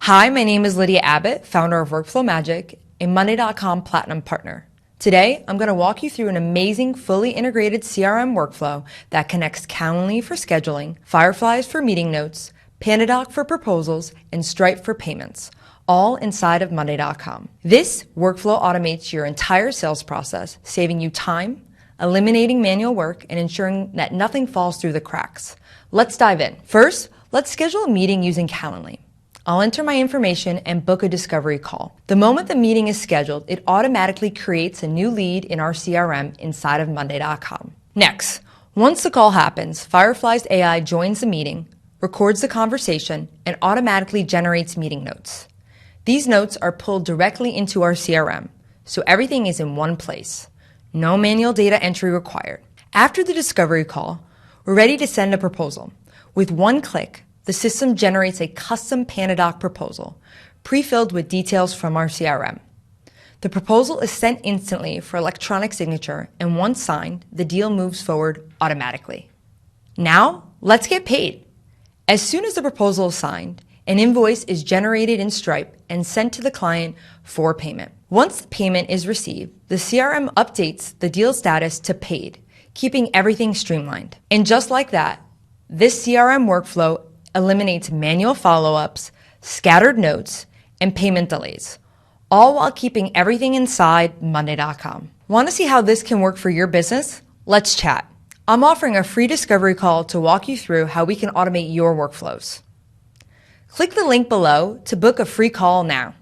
Hi, my name is Lydia Abbott, founder of Workflow Magic, a Monday.com Platinum partner. Today, I'm going to walk you through an amazing, fully integrated CRM workflow that connects Calendly for scheduling, Fireflies for meeting notes, PandaDoc for proposals, and Stripe for payments, all inside of Monday.com. This workflow automates your entire sales process, saving you time, eliminating manual work, and ensuring that nothing falls through the cracks. Let's dive in. First, let's schedule a meeting using Calendly. I'll enter my information and book a discovery call. The moment the meeting is scheduled, it automatically creates a new lead in our CRM inside of Monday.com. Next, once the call happens, Fireflies AI joins the meeting, records the conversation, and automatically generates meeting notes. These notes are pulled directly into our CRM, so everything is in one place. No manual data entry required. After the discovery call, we're ready to send a proposal. With one click, the system generates a custom PandaDoc proposal, pre-filled with details from our CRM. The proposal is sent instantly for electronic signature, and once signed, the deal moves forward automatically. Now, let's get paid. As soon as the proposal is signed, an invoice is generated in Stripe and sent to the client for payment. Once the payment is received, the CRM updates the deal status to paid, keeping everything streamlined. And just like that, this CRM workflow eliminates manual follow-ups, scattered notes, and payment delays, all while keeping everything inside Monday.com. Want to see how this can work for your business? Let's chat. I'm offering a free discovery call to walk you through how we can automate your workflows. Click the link below to book a free call now.